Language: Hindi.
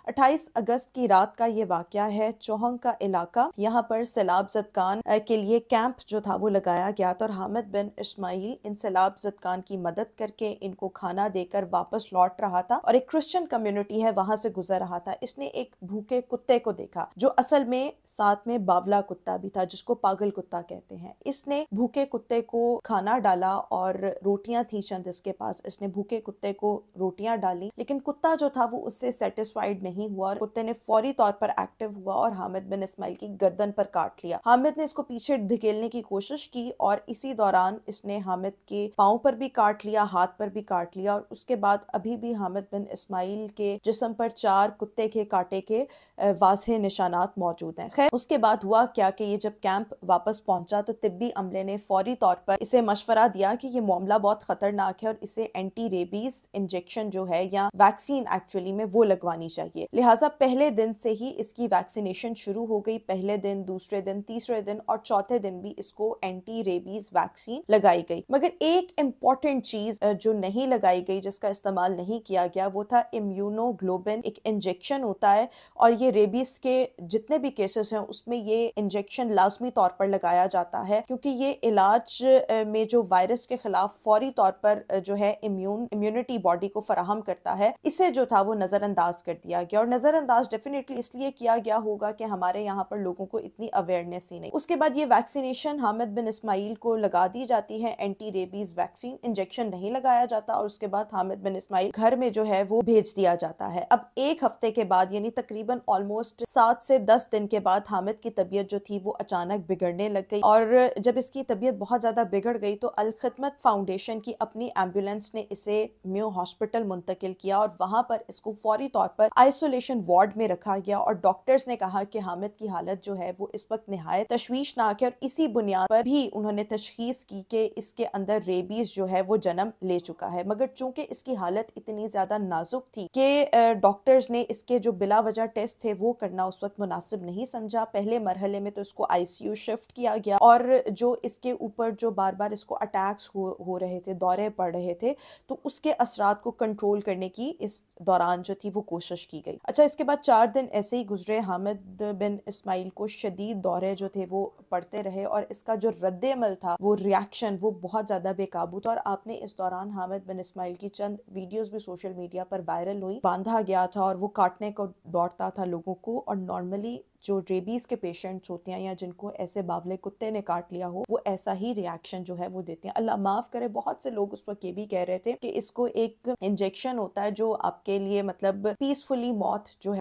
28 अगस्त की रात का ये वाकया है। चौहंग का इलाका, यहाँ पर सैलाब ज़दगान के लिए कैंप जो था वो लगाया गया था और हामिद बिन इस्माइल इन सैलाब ज़दगान की मदद करके इनको खाना देकर वापस लौट रहा था और एक क्रिश्चियन कम्युनिटी है वहां से गुजर रहा था। इसने एक भूखे कुत्ते को देखा जो असल में साथ में बावला कुत्ता भी था जिसको पागल कुत्ता कहते हैं। इसने भूखे कुत्ते को खाना डाला और रोटियां थी चंद इसके पास। इसने भूखे कुत्ते को रोटियां डाली लेकिन कुत्ता जो था वो उससे सेटिस्फाइड नहीं हुआ और कुत्ते ने फौरी तौर पर एक्टिव हुआ और हामिद बिन इस्माइल की गर्दन पर काट लिया। हामिद ने इसको पीछे धकेलने की कोशिश की और इसी दौरान इसने हामिद के पांव पर भी काट लिया, हाथ पर भी काट लिया और उसके बाद अभी भी हामिद बिन इस्माइल के जिस्म पर 4 कुत्ते के कांटे के वाज़ेह निशानात मौजूद हैं। खैर उसके बाद हुआ क्या कि ये जब कैंप वापस पहुंचा तो तिब्बी अमले ने फौरी तौर पर इसे मशवरा दिया कि ये मामला बहुत खतरनाक है और इसे एंटी रेबीज इंजेक्शन जो है या वैक्सीन एक्चुअली में वो लगवानी चाहिए। लिहाजा पहले दिन से ही इसकी वैक्सीनेशन शुरू हो गई। पहले दिन, दूसरे दिन, तीसरे दिन और चौथे दिन भी इसको एंटी रेबीज वैक्सीन लगाई गई। मगर एक इम्पॉर्टेंट चीज जो नहीं लगाई गई, जिसका इस्तेमाल नहीं किया गया, वो था इम्यूनोग्लोबिन। एक इंजेक्शन होता है और ये रेबीज के जितने भी केसेस हैं उसमें ये इंजेक्शन लाजमी तौर पर लगाया जाता है क्योंकि ये इलाज में जो वायरस के खिलाफ फौरी तौर पर जो है इम्यूनिटी बॉडी को फराहम करता है, इसे जो था वो नजरअंदाज कर दिया गया। और नजरअंदाज डेफिनेटली इसलिए किया गया होगा कि हमारे यहाँ पर लोगों को इतनी अवेयरनेस ही नहीं। उसके बाद ये वैक्सीनेशन हामिद बिन इस्माइल को लगा दी जाती है, एंटी रेबीज वैक्सीन। इंजेक्शन नहीं लगाया जाता और उसके बाद हामिद बिन इस्माइल घर में जो है वो भेज दिया जाता है। अब एक हफ्ते के बाद यानी तकरीबन ऑलमोस्ट 7 से 10 दिन के बाद हामिद की तबीयत जो थी वो अचानक बिगड़ने लग गई और जब इसकी तबीयत बहुत ज्यादा बिगड़ गई तो अल खिदमत फाउंडेशन की अपनी एम्बुलेंस ने इसे म्यो हॉस्पिटल मुंतकिल किया और वहां पर इसको फौरी तौर पर आइसोलेशन वार्ड में रखा गया और डॉक्टर्स ने कहा कि हामिद की हालत जो है वो इस वक्त निहायत तशवीशनाक है और इसी बुनियाद पर भी उन्होंने तशखीस की कि इसके अंदर रेबीज जो है वो जन्म ले चुका है। मगर चूंकि इसकी हालत इतनी ज्यादा नाजुक थी कि डॉक्टर्स ने इसके जो बिला वजह टेस्ट थे वो करना उस वक्त मुनासिब नहीं समझा। पहले मरहले में तो इसको आईसीयू शिफ्ट किया गया और जो इसके ऊपर जो बार बार इसको अटैक्स हो रहे थे, दौरे पड़ रहे थे, तो उसके असरात को कंट्रोल करने की इस दौरान जो थी वो कोशिश की गई। अच्छा, इसके बाद 4 दिन ऐसे ही गुजरे। हामिद बिन इस्माइल को शदीद दौरे जो थे वो पड़ते रहे और इसका जो रद्द अमल था, वो रिएक्शन, वो बहुत ज्यादा बेकाबू था और आपने इस दौरान हामिद बिन इस्माइल की चंद वीडियोस भी सोशल मीडिया पर वायरल हुई। बांधा गया था और वो काटने को दौड़ता था लोगों को और नॉर्मली जो रेबीज के पेशेंट्स होते हैं या जिनको ऐसे बावले कुत्ते ने काट लिया हो वो ऐसा ही रिएक्शन जो है वो देते हैं। अल्लाह माफ करे, बहुत से लोग उस वक्त ये भी कह रहे थे कि इसको एक इंजेक्शन होता है जो आपके लिए मतलब पीसफुली मौत जो है